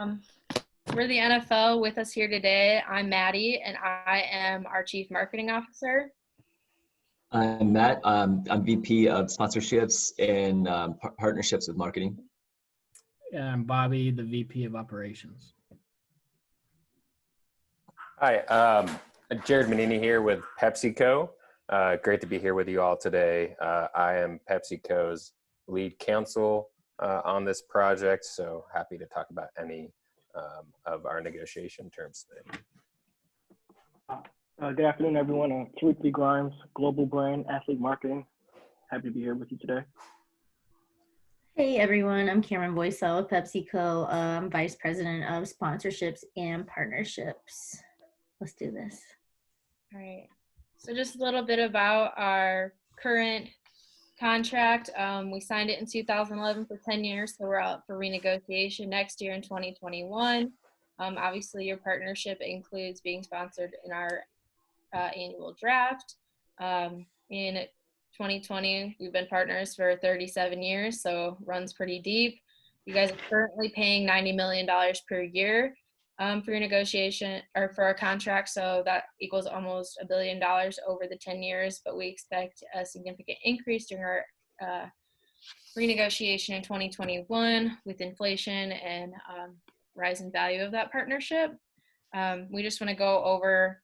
Um, we're the NFL. With us here today, I'm Maddie, and I am our Chief Marketing Officer. I'm Matt. I'm VP of Sponsorships and Partnerships with Marketing. And I'm Bobby, the VP of Operations. Hi, Jared Manini here with PepsiCo. Great to be here with you all today. I am PepsiCo's lead counsel on this project, so happy to talk about any of our negotiation terms today. Good afternoon, everyone. Tariq B. Grimes, Global Brand Athlete Marketing. Happy to be here with you today. Hey everyone, I'm Cameron Boycell with PepsiCo. I'm Vice President of Sponsorships and Partnerships. Let's do this. All right. So just a little bit about our current contract. We signed it in 2011 for 10 years, so we're out for renegotiation next year in 2021. Obviously, your partnership includes being sponsored in our annual draft. In 2020, we've been partners for 37 years, so runs pretty deep. You guys are currently paying $90 million per year for your negotiation or for our contract, so that equals almost $1 billion over the 10 years, but we expect a significant increase during our renegotiation in 2021 with inflation and rise in value of that partnership. We just want to go over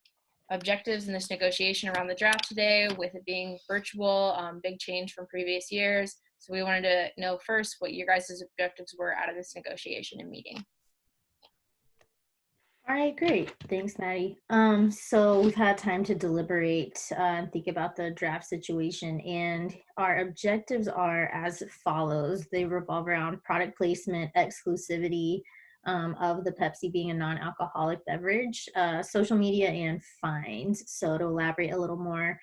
objectives in this negotiation around the draft today, with it being virtual, big change from previous years. So we wanted to know first what your guys' objectives were out of this negotiation and meeting. All right, great. Thanks, Maddie. So we've had time to deliberate and think about the draft situation, and our objectives are as follows. They revolve around product placement, exclusivity, of the Pepsi being a non-alcoholic beverage, social media, and fines. So to elaborate a little more,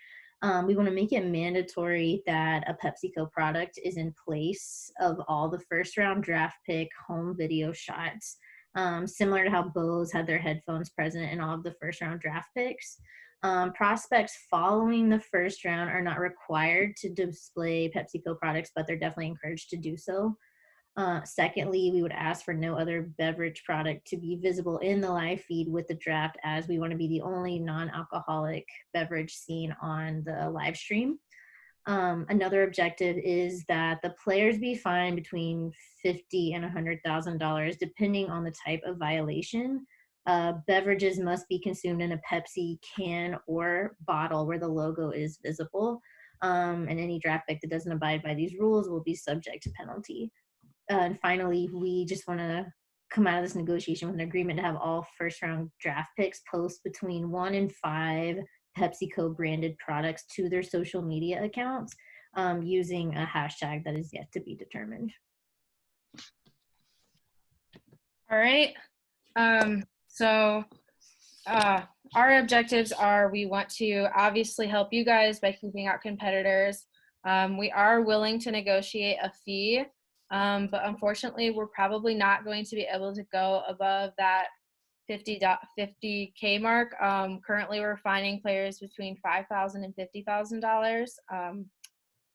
we want to make it mandatory that a PepsiCo product is in place of all the first round draft pick home video shots, similar to how Bose had their headphones present in all of the first round draft picks. Prospects following the first round are not required to display PepsiCo products, but they're definitely encouraged to do so. Secondly, we would ask for no other beverage product to be visible in the live feed with the draft, as we want to be the only non-alcoholic beverage seen on the live stream. Another objective is that the players be fined between $50,000 and $100,000, depending on the type of violation. Beverages must be consumed in a Pepsi can or bottle where the logo is visible. And any draft pick that doesn't abide by these rules will be subject to penalty. And finally, we just want to come out of this negotiation with an agreement to have all first round draft picks post between 1 and 5 PepsiCo branded products to their social media accounts, using a hashtag that is yet to be determined. All right. Our objectives are, we want to obviously help you guys by keeping out competitors. We are willing to negotiate a fee, but unfortunately, we're probably not going to be able to go above that $50K mark. Currently, we're finding players between $5,000 and $50,000.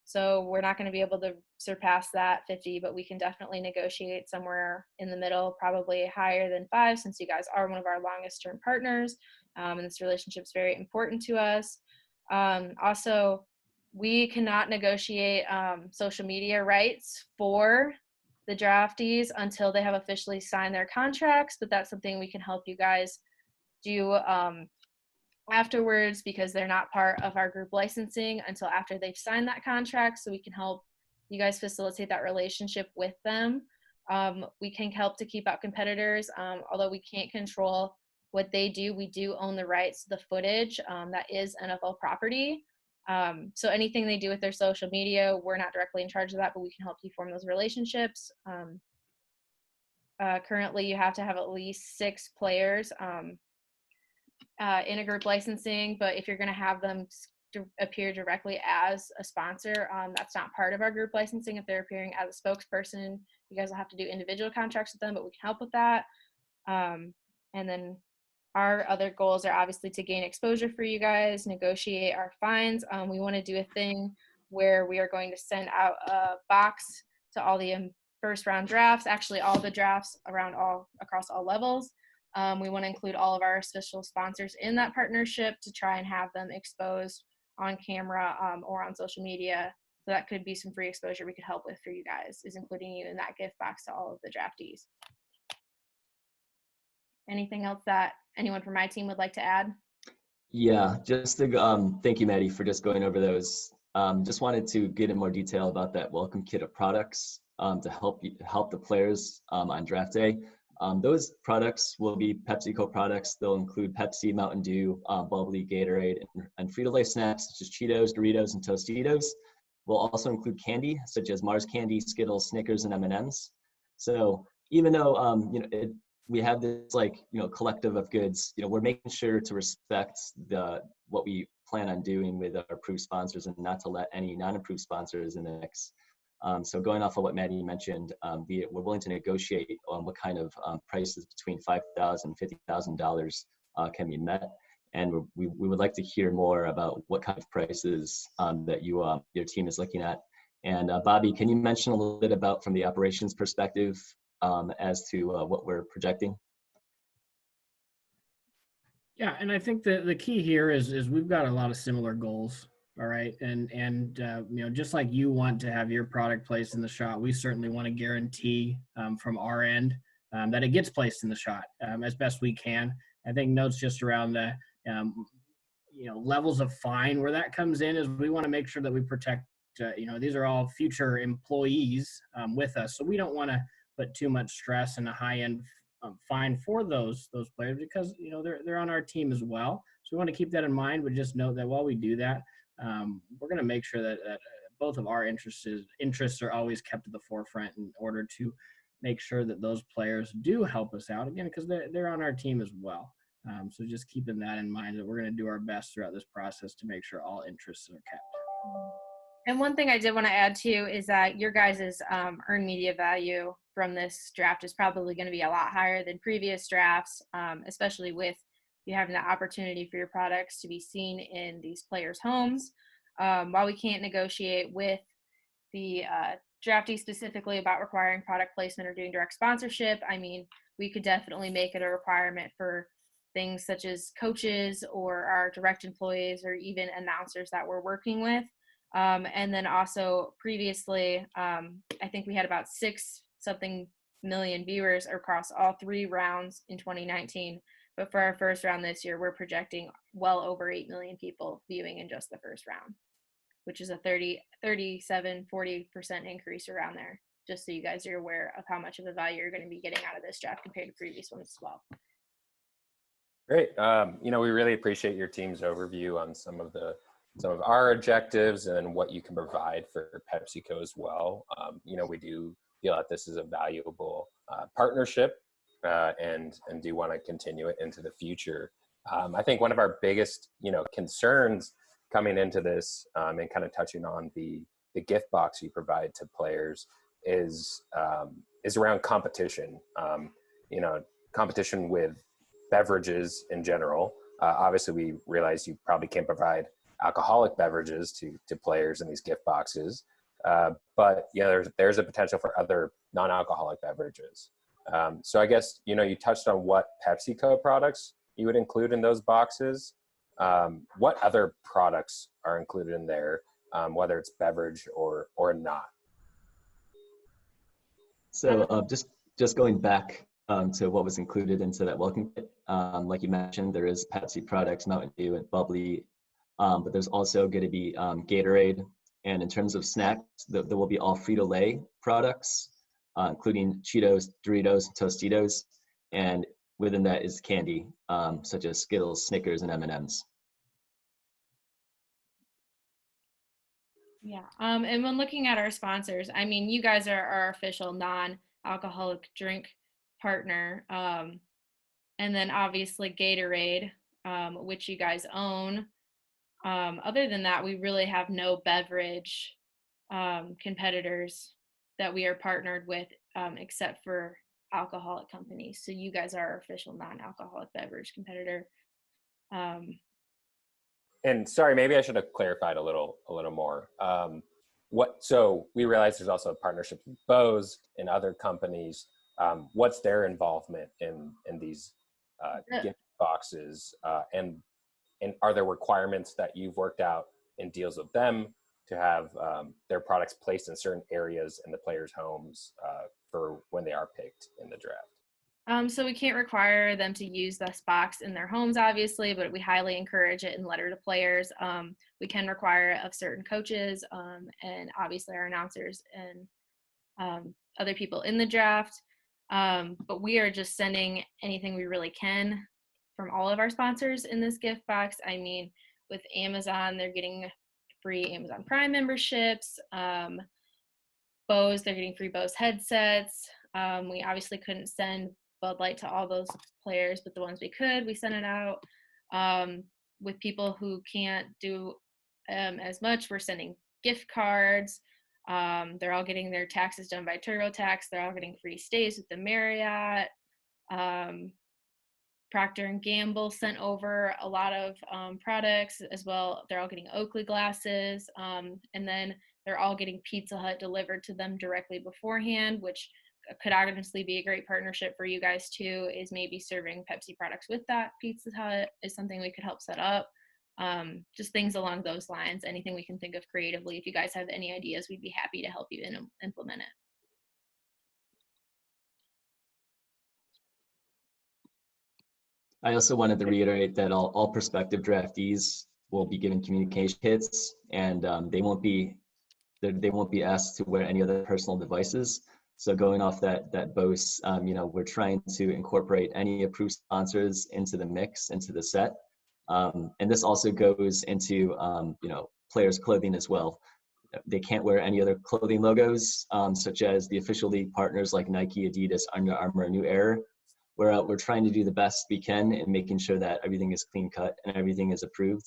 So we're not going to be able to surpass that 50, but we can definitely negotiate somewhere in the middle, probably higher than 5, since you guys are one of our longest term partners. And this relationship is very important to us. Also, we cannot negotiate social media rights for the draftees until they have officially signed their contracts, but that's something we can help you guys do afterwards, because they're not part of our group licensing until after they've signed that contract, so we can help you guys facilitate that relationship with them. We can help to keep out competitors, although we can't control what they do. We do own the rights to the footage that is NFL property. So anything they do with their social media, we're not directly in charge of that, but we can help you form those relationships. Currently, you have to have at least 6 players in a group licensing, but if you're going to have them appear directly as a sponsor, that's not part of our group licensing. If they're appearing as a spokesperson, you guys will have to do individual contracts with them, but we can help with that. And then our other goals are obviously to gain exposure for you guys, negotiate our fines. We want to do a thing where we are going to send out a box to all the first round drafts, actually all the drafts across all levels. We want to include all of our official sponsors in that partnership to try and have them exposed on camera or on social media. So that could be some free exposure we could help with for you guys, is including you in that gift box to all of the draftees. Anything else that anyone from my team would like to add? Yeah, just to, thank you, Maddie, for just going over those. Just wanted to get in more detail about that welcome kit of products to help the players on draft day. Those products will be PepsiCo products. They'll include Pepsi, Mountain Dew, Bubbly, Gatorade, and Frito-Lay snacks such as Cheetos, Doritos, and Tostitos. We'll also include candy such as Mars candy, Skittles, Snickers, and M&Ms. So even though we have this collective of goods, we're making sure to respect what we plan on doing with our approved sponsors and not to let any non-approved sponsors in the mix. So going off of what Maddie mentioned, we're willing to negotiate on what kind of prices between $5,000 and $50,000 can be met. And we would like to hear more about what kind of prices that your team is looking at. And Bobby, can you mention a little bit about from the operations perspective as to what we're projecting? Yeah, and I think the key here is we've got a lot of similar goals. All right, and just like you want to have your product placed in the shot, we certainly want to guarantee from our end that it gets placed in the shot as best we can. I think notes just around the levels of fine where that comes in is we want to make sure that we protect. These are all future employees with us, so we don't want to put too much stress and a high end fine for those players because they're on our team as well. So we want to keep that in mind, but just note that while we do that, we're going to make sure that both of our interests are always kept at the forefront in order to make sure that those players do help us out again because they're on our team as well. So just keeping that in mind that we're going to do our best throughout this process to make sure all interests are kept. And one thing I did want to add too is that your guys' earned media value from this draft is probably going to be a lot higher than previous drafts, especially with you having the opportunity for your products to be seen in these players' homes. While we can't negotiate with the draftee specifically about requiring product placement or doing direct sponsorship, I mean, we could definitely make it a requirement for things such as coaches or our direct employees or even announcers that we're working with. And then also previously, I think we had about 6-something million viewers across all 3 rounds in 2019. But for our first round this year, we're projecting well over 8 million people viewing in just the first round, which is a 40% increase around there, just so you guys are aware of how much of the value you're going to be getting out of this draft compared to previous ones as well. Great. We really appreciate your team's overview on some of our objectives and what you can provide for PepsiCo as well. We do feel that this is a valuable partnership and do want to continue it into the future. I think one of our biggest, concerns coming into this and kind of touching on the gift box you provide to players is around competition. Competition with beverages in general. Obviously, we realize you probably can't provide alcoholic beverages to players in these gift boxes, but there's a potential for other non-alcoholic beverages. So I guess you touched on what PepsiCo products you would include in those boxes. What other products are included in there, whether it's beverage or not? So just going back to what was included into that welcome kit, like you mentioned, there is Pepsi products, Mountain Dew, and Bubbly. But there's also going to be Gatorade. And in terms of snacks, there will be all Frito-Lay products, including Cheetos, Doritos, Tostitos. And within that is candy, such as Skittles, Snickers, and M&Ms. Yeah. And when looking at our sponsors, I mean, you guys are our official non-alcoholic drink partner. And then obviously Gatorade, which you guys own. Other than that, we really have no beverage competitors that we are partnered with except for alcoholic companies. So you guys are our official non-alcoholic beverage competitor. And sorry, maybe I should have clarified a little more. So we realize there's also a partnership with Bose and other companies. What's their involvement in these Yeah. gift boxes, and are there requirements that you've worked out in deals with them to have their products placed in certain areas in the players' homes for when they are picked in the draft? So we can't require them to use this box in their homes, obviously, but we highly encourage it in letter to players. We can require it of certain coaches and obviously our announcers and other people in the draft. But we are just sending anything we really can from all of our sponsors in this gift box. I mean, with Amazon, they're getting free Amazon Prime memberships. Bose, they're getting free Bose headsets. We obviously couldn't send Bud Light to all those players, but the ones we could, we sent it out. With people who can't do as much, we're sending gift cards. They're all getting their taxes done by TurboTax. They're all getting free stays with the Marriott. Procter and Gamble sent over a lot of products as well. They're all getting Oakley glasses, and then they're all getting Pizza Hut delivered to them directly beforehand, which could honestly be a great partnership for you guys too. Is maybe serving Pepsi products with that Pizza Hut is something we could help set up. Just things along those lines. Anything we can think of creatively. If you guys have any ideas, we'd be happy to help you implement it. I also wanted to reiterate that all prospective draftees will be given communication kits, and they won't be asked to wear any other personal devices. So going off that Bose, we're trying to incorporate any approved sponsors into the mix, into the set, and this also goes into players' clothing as well. They can't wear any other clothing logos, such as the official league partners like Nike, Adidas, Under Armour, New Era. We're trying to do the best we can in making sure that everything is clean cut and everything is approved.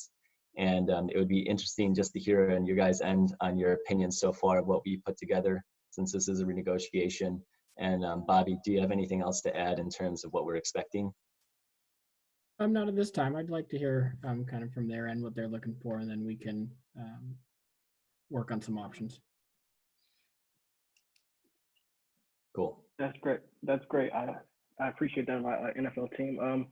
And it would be interesting just to hear on your guys' end on your opinions so far of what we put together, since this is a renegotiation. And Bobby, do you have anything else to add in terms of what we're expecting? Not at this time. I'd like to hear kind of from their end what they're looking for, and then we can work on some options. Cool. That's great. That's great. I appreciate that a lot, NFL team.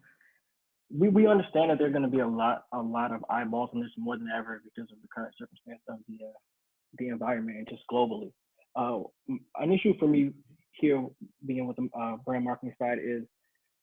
We understand that there are going to be a lot of eyeballs on this more than ever because of the current circumstance of the environment and just globally. An issue for me here, being with the brand marketing side, is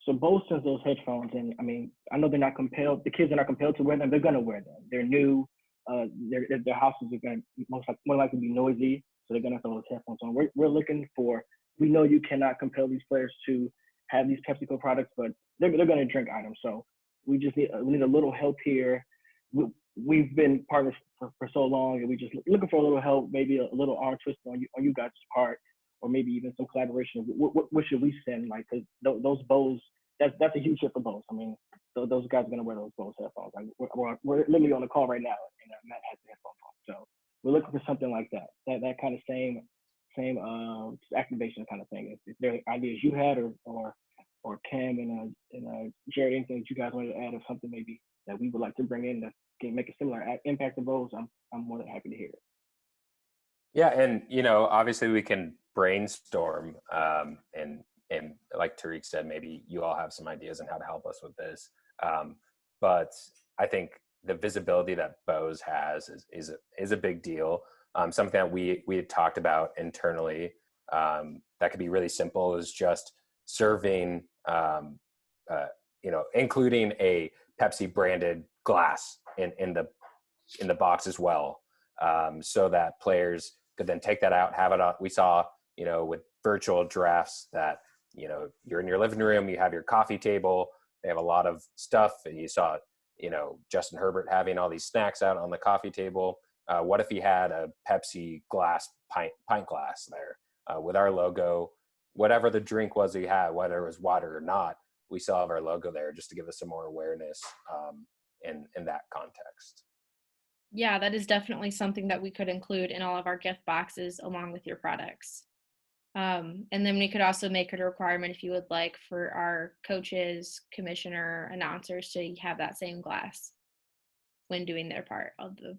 so Bose sends those headphones, and I mean, I know they're not compelled. The kids are not compelled to wear them. They're going to wear them. They're new. Their houses are going to more likely be noisy, so they're going to throw those headphones on. We're looking for. We know you cannot compel these players to have these PepsiCo products, but they're going to drink items. So we just need a little help here. We've been partners for so long, and we just looking for a little help, maybe a little arm twist on you guys' part, or maybe even some collaboration. What should we send? Like, cause those Bose, that's a huge hit for Bose. I mean, those guys are gonna wear those Bose headphones. Like, we're literally on the call right now, and Matt has the headphones on. So we're looking for something like that. That kind of same activation kind of thing. If there are ideas you had, or Cam and Jared, anything that you guys wanted to add, or something maybe that we would like to bring in that can make a similar impact to those, I'm more than happy to hear it. Yeah, and obviously we can brainstorm, and like Tariq said, maybe you all have some ideas on how to help us with this. But I think the visibility that Bose has is a big deal. Something that we had talked about internally that could be really simple is just serving, including a Pepsi branded glass in the box as well, so that players could then take that out, have it on. We saw, with virtual drafts that, you're in your living room, you have your coffee table, they have a lot of stuff, and you saw, Justin Herbert having all these snacks out on the coffee table. What if he had a Pepsi glass, pint glass there with our logo, whatever the drink was he had, whether it was water or not, we still have our logo there just to give us some more awareness in that context. Yeah, that is definitely something that we could include in all of our gift boxes along with your products. And then we could also make it a requirement, if you would like, for our coaches, commissioner, announcers to have that same glass when doing their part of the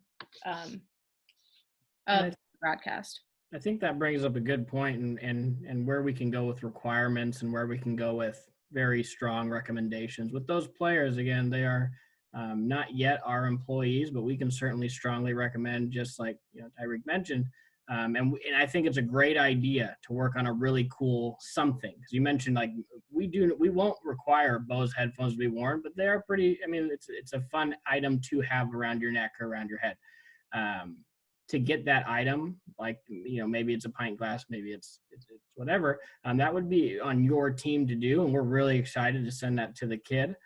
broadcast. I think that brings up a good point, and where we can go with requirements and where we can go with very strong recommendations. With those players, again, they are not yet our employees, but we can certainly strongly recommend, just like Tyreek mentioned. And I think it's a great idea to work on a really cool something, because you mentioned like we won't require Bose headphones to be worn, but they are pretty. I mean, it's a fun item to have around your neck or around your head. To get that item, like maybe it's a pint glass, maybe it's whatever, that would be on your team to do, and we're really excited to send that to the kid.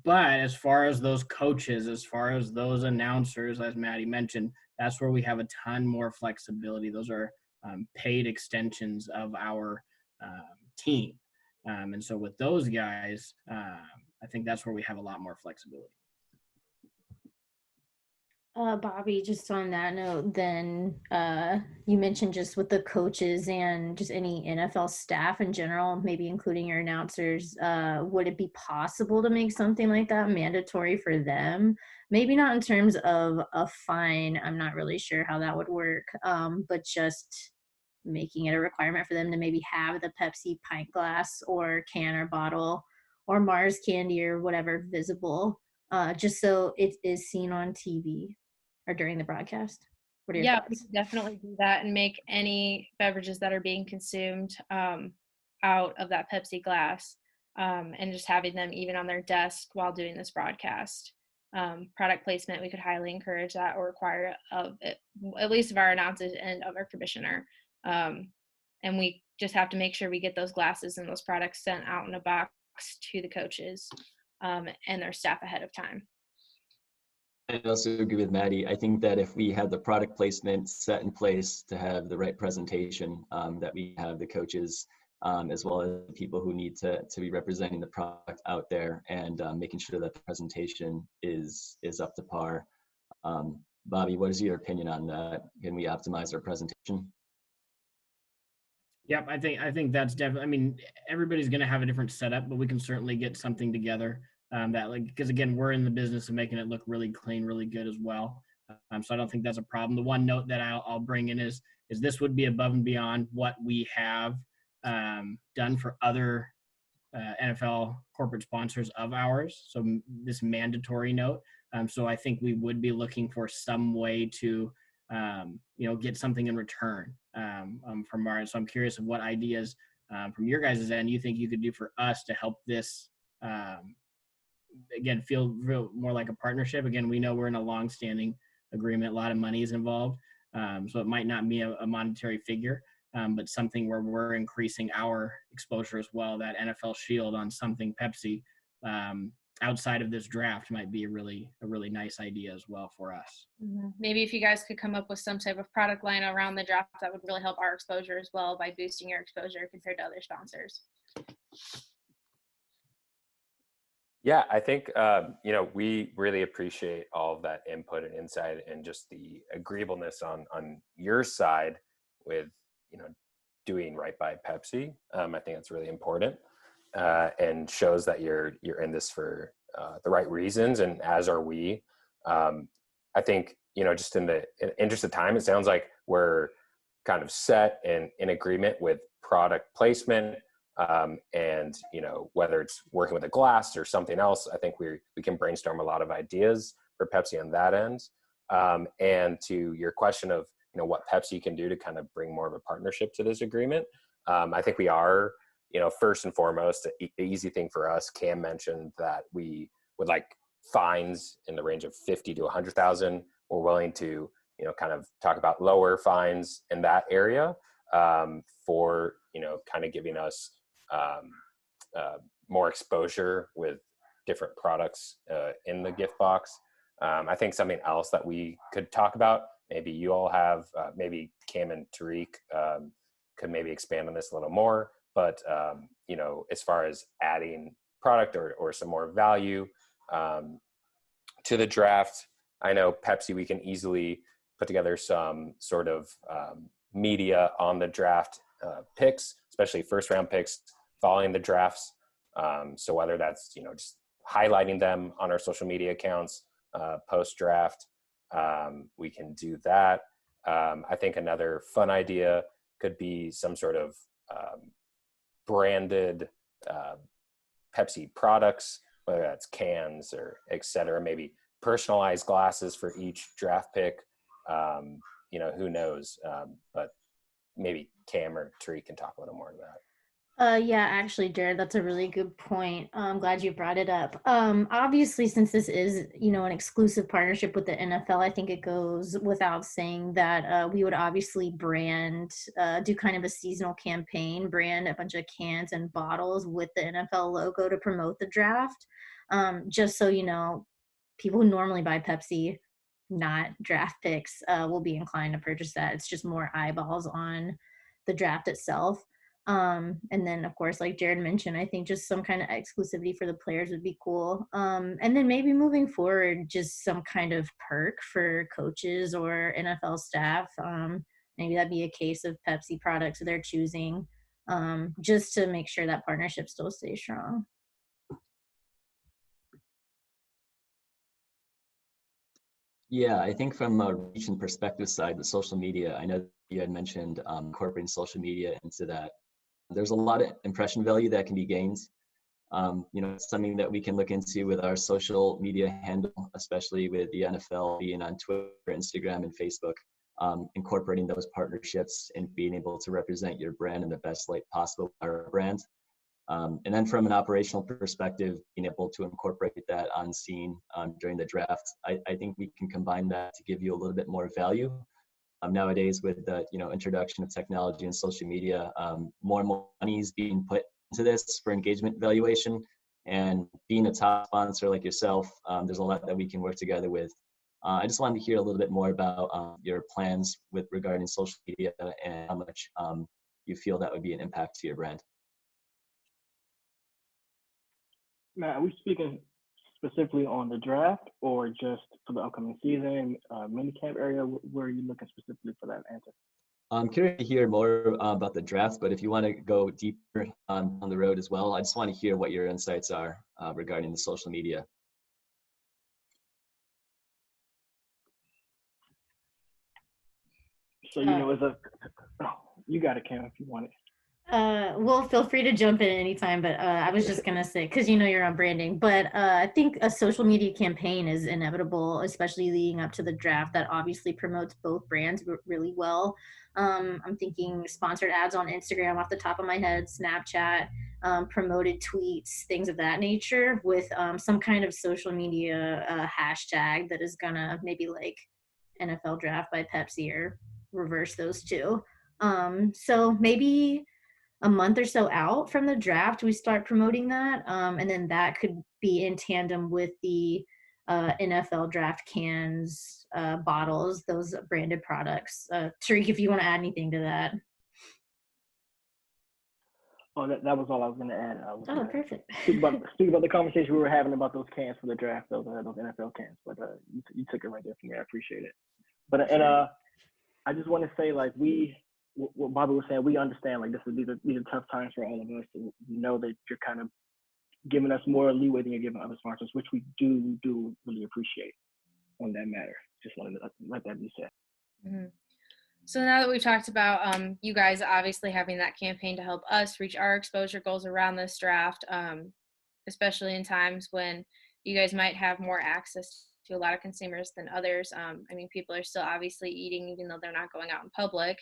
But as far as those coaches, as far as those announcers, as Maddie mentioned, that's where we have a ton more flexibility. Those are paid extensions of our team, and so with those guys, I think that's where we have a lot more flexibility. Bobby, just on that note, then you mentioned just with the coaches and just any NFL staff in general, maybe including your announcers, would it be possible to make something like that mandatory for them? Maybe not in terms of a fine. I'm not really sure how that would work, but just making it a requirement for them to maybe have the Pepsi pint glass or can or bottle or Mars candy or whatever visible, just so it is seen on TV or during the broadcast. What are your Yeah, we thoughts? could definitely do that and make any beverages that are being consumed out of that Pepsi glass, and just having them even on their desk while doing this broadcast. Product placement, we could highly encourage that or require of it, at least of our announcers and of our commissioner. And we just have to make sure we get those glasses and those products sent out in a box to the coaches and their staff ahead of time. I also agree with Maddie. I think that if we had the product placement set in place to have the right presentation, that we have the coaches as well as the people who need to be representing the product out there, and making sure that the presentation is up to par. Bobby, what is your opinion on that? Can we optimize our presentation? Yep, I think that's definitely. I mean, everybody's going to have a different setup, but we can certainly get something together that, like, because again, we're in the business of making it look really clean, really good as well. So I don't think that's a problem. The one note that I'll bring in is this would be above and beyond what we have done for other NFL corporate sponsors of ours. So this mandatory note. So I think we would be looking for some way to get something in return from ours. So I'm curious of what ideas from your guys' end you think you could do for us to help this, again, feel real more like a partnership. Again, we know we're in a long-standing agreement. A lot of money is involved. So it might not be a monetary figure, but something where we're increasing our exposure as well. That NFL Shield on something Pepsi outside of this draft might be a really nice idea as well for us. Maybe if you guys could come up with some type of product line around the draft, that would really help our exposure as well by boosting your exposure compared to other sponsors. Yeah, I think, we really appreciate all of that input and insight and just the agreeableness on your side with, doing right by Pepsi. I think that's really important and shows that you're in this for the right reasons, and as are we. I think, just in the interest of time, it sounds like we're kind of set and in agreement with product placement. And whether it's working with a glass or something else, I think we can brainstorm a lot of ideas for Pepsi on that end. And to your question of what Pepsi can do to kind of bring more of a partnership to this agreement, I think we are, first and foremost, the easy thing for us. Cam mentioned that we would like fines in the range of 50 to 100,000. We're willing to kind of talk about lower fines in that area for kind of giving us more exposure with different products in the gift box. I think something else that we could talk about, maybe you all have, maybe Cam and Tariq could maybe expand on this a little more, but as far as adding product or some more value to the draft, I know Pepsi, we can easily put together some sort of media on the draft picks, especially first round picks following the drafts. So whether that's, just highlighting them on our social media accounts post draft, we can do that. I think another fun idea could be some sort of branded Pepsi products, whether that's cans or et cetera, maybe personalized glasses for each draft pick. Who knows? But maybe Cam or Tariq can talk a little more to that. Yeah, actually, Jared, that's a really good point. I'm glad you brought it up. Obviously, since this is, an exclusive partnership with the NFL, I think it goes without saying that we would obviously do kind of a seasonal campaign, brand a bunch of cans and bottles with the NFL logo to promote the draft. Just so people who normally buy Pepsi, not draft picks, will be inclined to purchase that. It's just more eyeballs on the draft itself. And then of course, like Jared mentioned, I think just some kind of exclusivity for the players would be cool. And then maybe moving forward, just some kind of perk for coaches or NFL staff. Maybe that'd be a case of Pepsi products they're choosing, just to make sure that partnership still stays strong. Yeah, I think from a reach and perspective side, the social media, I know you had mentioned incorporating social media into that. There's a lot of impression value that can be gained. It's something that we can look into with our social media handle, especially with the NFL being on Twitter, Instagram, and Facebook, incorporating those partnerships and being able to represent your brand in the best light possible, our brand. And then from an operational perspective, being able to incorporate that on scene during the draft, I think we can combine that to give you a little bit more value. Nowadays, with the introduction of technology and social media, more and more money is being put into this for engagement valuation. And being a top sponsor like yourself, there's a lot that we can work together with. I just wanted to hear a little bit more about your plans with regarding social media and how much you feel that would be an impact to your brand. Matt, are we speaking specifically on the draft or just for the upcoming season, minicamp area? Where are you looking specifically for that answer? I'm curious to hear more about the draft, but if you want to go deeper on the road as well, I just want to hear what your insights are regarding the social media. So, you got it, Cam, if you want it. Well, feel free to jump in anytime, but I was just gonna say, because you're on branding, but I think a social media campaign is inevitable, especially leading up to the draft. That obviously promotes both brands really well. I'm thinking sponsored ads on Instagram off the top of my head, Snapchat, promoted tweets, things of that nature, with some kind of social media hashtag that is gonna maybe like NFL draft by Pepsi or reverse those two. So maybe a month or so out from the draft, we start promoting that. And then that could be in tandem with the NFL draft cans, bottles, those branded products. Tariq, if you want to add anything to that. Oh, that was all I was going to add. Perfect. Speak about the conversation we were having about those cans for the draft, those NFL cans. But you took it right there from me. I appreciate it. But I just want to say, like, what Bobby was saying, we understand, like, these are tough times for all of us. And we know that you're kind of giving us more leeway than you're giving other sponsors, which we do really appreciate on that matter. Just wanted to let that be said. Mm-hmm. So now that we've talked about you guys obviously having that campaign to help us reach our exposure goals around this draft, especially in times when you guys might have more access to a lot of consumers than others. People are still obviously eating even though they're not going out in public.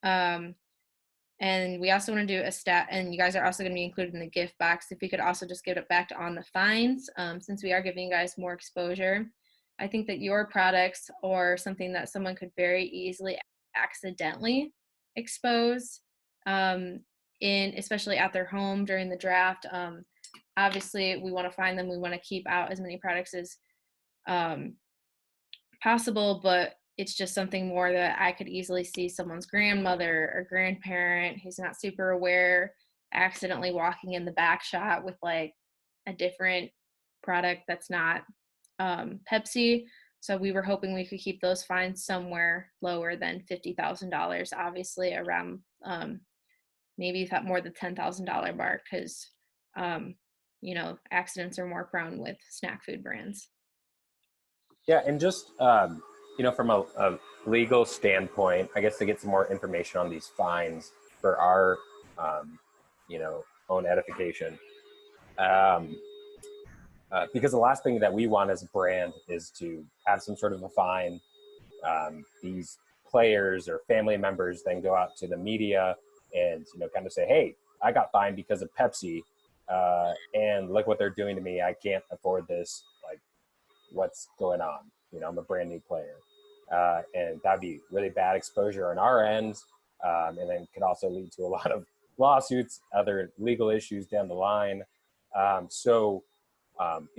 And we also want to do a stat, and you guys are also going to be included in the gift box. If we could also just give it back on the fines, since we are giving you guys more exposure. I think that your products or something that someone could very easily accidentally expose, especially at their home during the draft. Obviously, we want to find them. We want to keep out as many products as possible, but it's just something more that I could easily see someone's grandmother or grandparent who's not super aware accidentally walking in the back shot with like a different product that's not Pepsi. So we were hoping we could keep those fines somewhere lower than $50,000, obviously around maybe more the $10,000 mark, because accidents are more prone with snack food brands. Yeah, and just from a legal standpoint, I guess to get some more information on these fines for our, own edification. Um, because the last thing that we want as a brand is to have some sort of a fine. These players or family members then go out to the media and kind of say, "Hey, I got fined because of Pepsi, and look what they're doing to me. I can't afford this. Like, what's going on? I'm a brand new player." And that'd be really bad exposure on our end, and then could also lead to a lot of lawsuits, other legal issues down the line.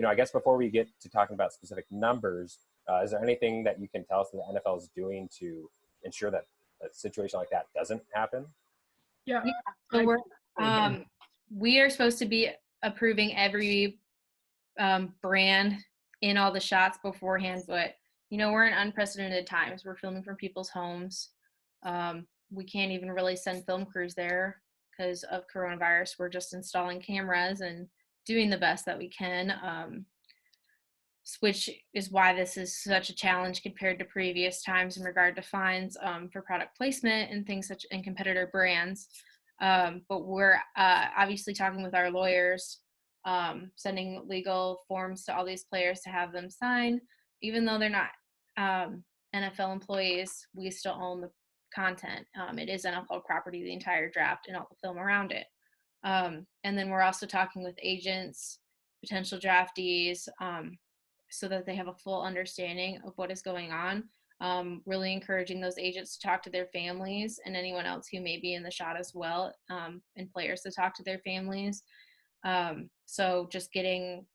I guess before we get to talking about specific numbers, is there anything that you can tell us that the NFL is doing to ensure that a situation like that doesn't happen? Yeah. Yeah. So we are supposed to be approving every brand in all the shots beforehand, but we're in unprecedented times. We're filming from people's homes. We can't even really send film crews there because of coronavirus. We're just installing cameras and doing the best that we can, which is why this is such a challenge compared to previous times in regard to fines for product placement and things such and competitor brands. But we're obviously talking with our lawyers, sending legal forms to all these players to have them sign. Even though they're not NFL employees, we still own the content. It is NFL property, the entire draft and all the film around it. And then we're also talking with agents, potential draftees, so that they have a full understanding of what is going on. Really encouraging those agents to talk to their families and anyone else who may be in the shot as well, and players to talk to their families. So just getting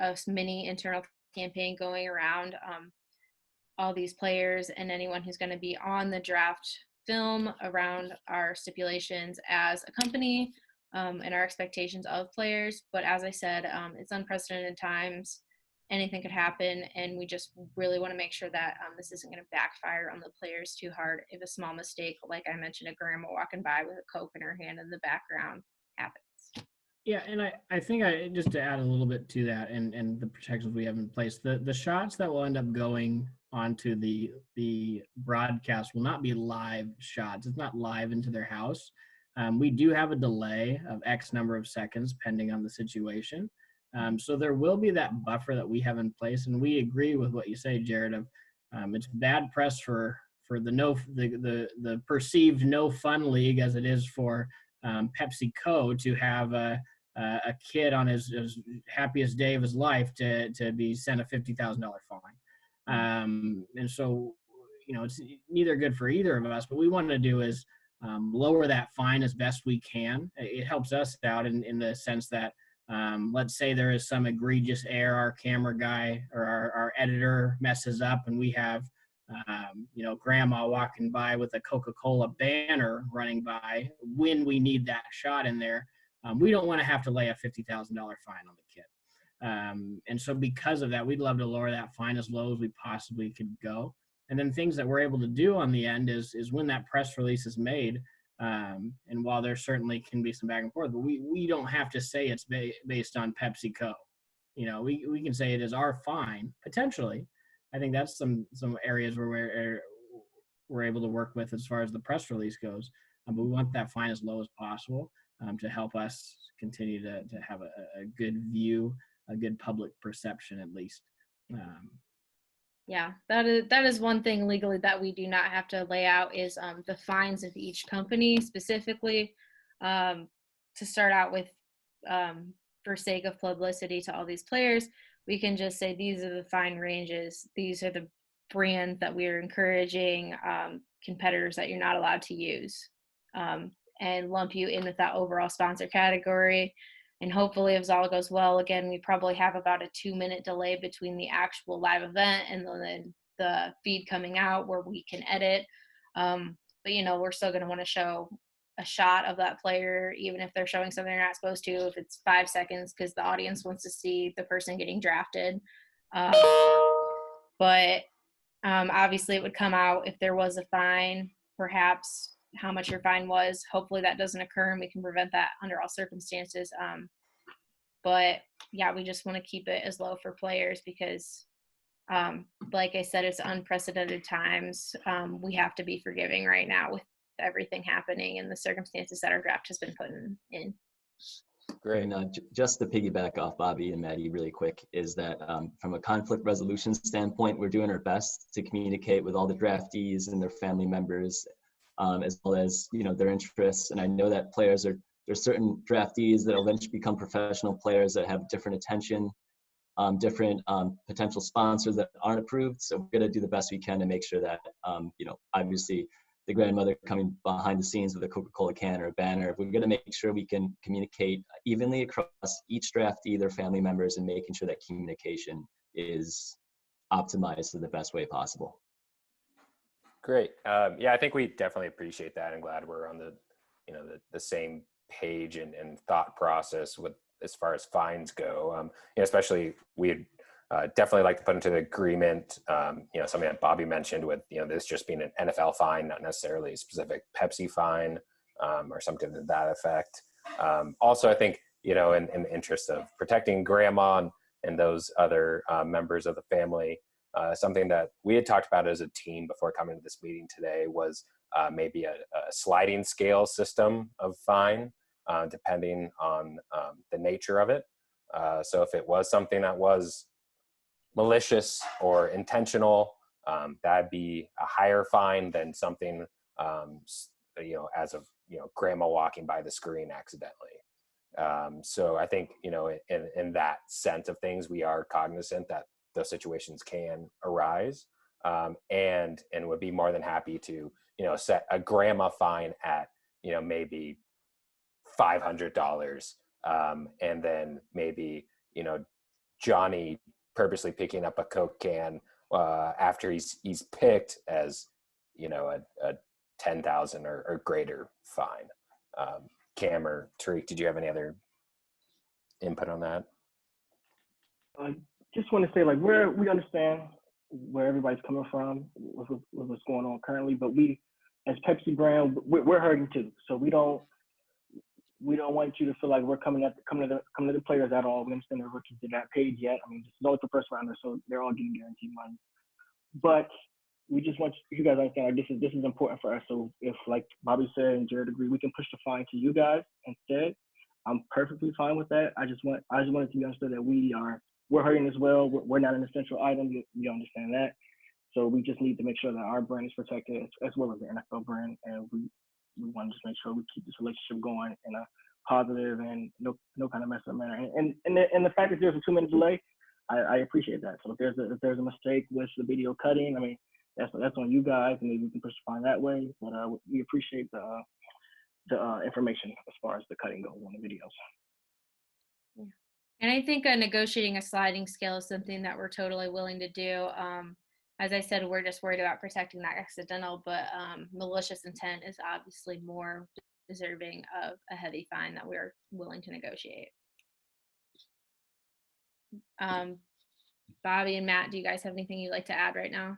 a mini internal campaign going around all these players and anyone who's going to be on the draft film around our stipulations as a company, and our expectations of players. But as I said, it's unprecedented times. Anything could happen, and we just really want to make sure that this isn't going to backfire on the players too hard if a small mistake, like I mentioned, a grandma walking by with a Coke in her hand in the background happens. Yeah, and I think just to add a little bit to that and the protections we have in place, the shots that will end up going onto the broadcast will not be live shots. It's not live into their house. We do have a delay of X number of seconds depending on the situation. So there will be that buffer that we have in place, and we agree with what you say, Jared. Of it's bad press for the perceived no fun league as it is for PepsiCo to have a kid on his happiest day of his life to be sent a $50,000 fine. And so, it's neither good for either of us. But what we want to do is lower that fine as best we can. It helps us out in the sense that, let's say there is some egregious error, our camera guy or our editor messes up, and we have grandma walking by with a Coca-Cola banner running by when we need that shot in there. We don't want to have to lay a $50,000 fine on the kid. And so because of that, we'd love to lower that fine as low as we possibly could go. And then things that we're able to do on the end is when that press release is made, and while there certainly can be some back and forth, but we don't have to say it's based on PepsiCo. We can say it is our fine, potentially. I think that's some areas where we're able to work with as far as the press release goes. But we want that fine as low as possible to help us continue to have a good view, a good public perception at least. Yeah, that is one thing legally that we do not have to lay out is the fines of each company specifically. To start out with, for sake of publicity to all these players, we can just say these are the fine ranges. These are the brands that we are encouraging, competitors that you're not allowed to use, and lump you in with that overall sponsor category. And hopefully, if all goes well, again, we probably have about a 2-minute delay between the actual live event and then the feed coming out where we can edit. But, we're still going to want to show a shot of that player, even if they're showing something they're not supposed to, if it's 5 seconds, because the audience wants to see the person getting drafted. But obviously, it would come out if there was a fine, perhaps how much your fine was. Hopefully that doesn't occur and we can prevent that under all circumstances. But yeah, we just want to keep it as low for players because Like I said, it's unprecedented times. We have to be forgiving right now with everything happening and the circumstances that our draft has been put in. Great. And just to piggyback off Bobby and Maddie really quick is that from a conflict resolution standpoint, we're doing our best to communicate with all the draftees and their family members, as well as, you know, their interests. And I know that there's certain draftees that will eventually become professional players that have different attention, different potential sponsors that aren't approved. So we're going to do the best we can to make sure that, you know, obviously the grandmother coming behind the scenes with a Coca-Cola can or a banner, we're going to make sure we can communicate evenly across each draftee, their family members, and making sure that communication is optimized in the best way possible. Great. Yeah, I think we definitely appreciate that, and glad we're on the, you know, the same page and thought process with as far as fines go. You know, especially we'd definitely like to put into the agreement, you know, something that Bobby mentioned with, you know, this just being an NFL fine, not necessarily a specific Pepsi fine, or something to that effect. Also, I think, you know, in the interest of protecting grandma and those other members of the family, something that we had talked about as a team before coming to this meeting today was maybe a sliding scale system of fine, depending on the nature of it. So if it was something that was malicious or intentional, that'd be a higher fine than something, you know, as of, you know, grandma walking by the screen accidentally. So I think, you know, in that sense of things, we are cognizant that those situations can arise, and would be more than happy to, you know, set a grandma fine at, you know, maybe $500, and then maybe, you know, Johnny purposely picking up a Coke can after he's picked as, you know, a 10,000 or greater fine. Cam or Tariq, did you have any other input on that? I just want to say, like, we understand where everybody's coming from with what's going on currently, but we, as Pepsi brand, we're hurting too. So we don't want you to feel like we're coming to the players at all. We understand the rookies are not paid yet. I mean, it's the first rounder, so they're all getting guaranteed money. But we just want you guys to understand, like, this is important for us. So if, like Bobby said and Jared agreed, we can push the fine to you guys instead. I'm perfectly fine with that. I just wanted to be understood that we're hurting as well. We're not an essential item. You understand that. So we just need to make sure that our brand is protected as well as the NFL brand, and we want to just make sure we keep this relationship going in a positive and no kind of mess up manner. And the fact that there's a 2-minute delay, I appreciate that. So if there's a mistake with the video cutting, I mean, that's on you guys, and maybe we can push the fine that way. But we appreciate the information as far as the cutting goes on the videos. Yeah. And I think negotiating a sliding scale is something that we're totally willing to do. As I said, we're just worried about protecting that accidental, but malicious intent is obviously more deserving of a heavy fine that we're willing to negotiate. Bobby and Matt, do you guys have anything you'd like to add right now?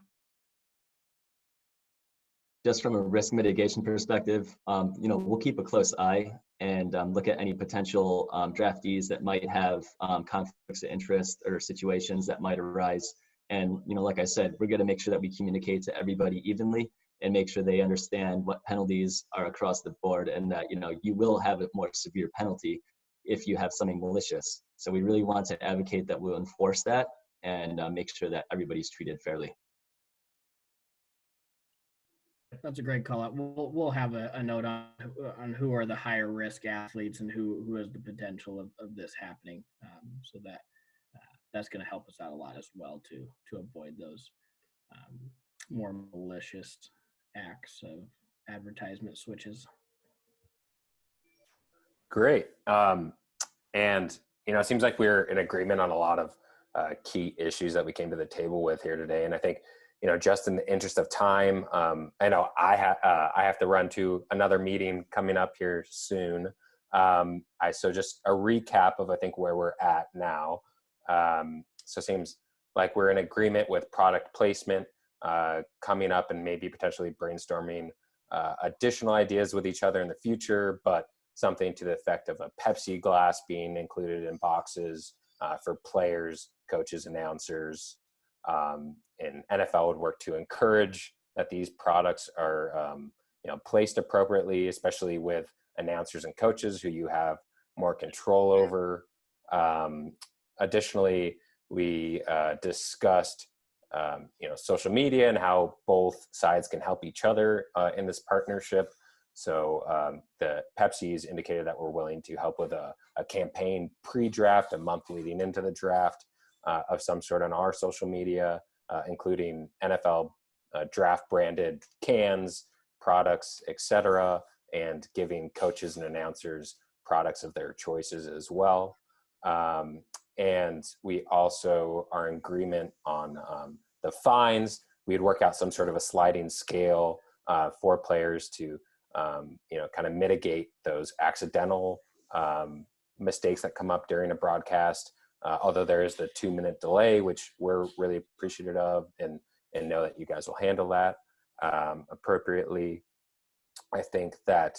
Just from a risk mitigation perspective, you know, we'll keep a close eye and look at any potential draftees that might have conflicts of interest or situations that might arise. And, you know, like I said, we're going to make sure that we communicate to everybody evenly and make sure they understand what penalties are across the board, and that, you know, you will have a more severe penalty if you have something malicious. So we really want to advocate that we'll enforce that and make sure that everybody's treated fairly. That's a great call out. We'll have a note on who are the higher risk athletes and who has the potential of this happening, so that that's going to help us out a lot as well to avoid those more malicious acts of advertisement switches. Great. And, you know, it seems like we're in agreement on a lot of key issues that we came to the table with here today. And I think, you know, just in the interest of time, I know I have to run to another meeting coming up here soon. So just a recap of, I think, where we're at now. So it seems like we're in agreement with product placement coming up, and maybe potentially brainstorming additional ideas with each other in the future, but something to the effect of a Pepsi glass being included in boxes for players, coaches, announcers, And NFL would work to encourage that these products are placed appropriately, especially with announcers and coaches who you have more control over. Additionally, we discussed social media and how both sides can help each other in this partnership. So the Pepsi's indicated that we're willing to help with a campaign pre-draft, a month leading into the draft of some sort on our social media, including NFL draft branded cans, products, etc., and giving coaches and announcers products of their choices as well. And we also are in agreement on the fines. We'd work out some sort of a sliding scale for players to kind of mitigate those accidental mistakes that come up during a broadcast. Although there is the 2-minute delay, which we're really appreciative of, and know that you guys will handle that appropriately. I think that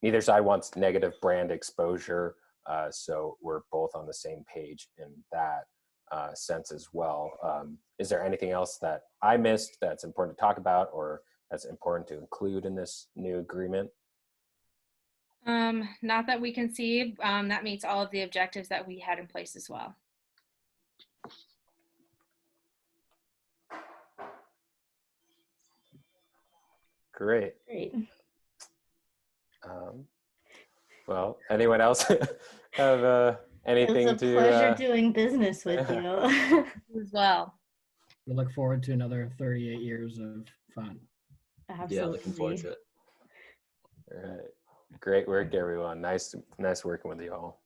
neither side wants negative brand exposure, so we're both on the same page in that sense as well. Is there anything else that I missed that's important to talk about, or that's important to include in this new agreement? Not that we can see. That meets all of the objectives that we had in place as well. Great. Great. Well, anyone else have anything It was a to? pleasure doing business with you. As well. We look forward to another 38 years of fun. Absolutely. Yeah, looking forward to it. All right. Great work, everyone. Nice working with you all.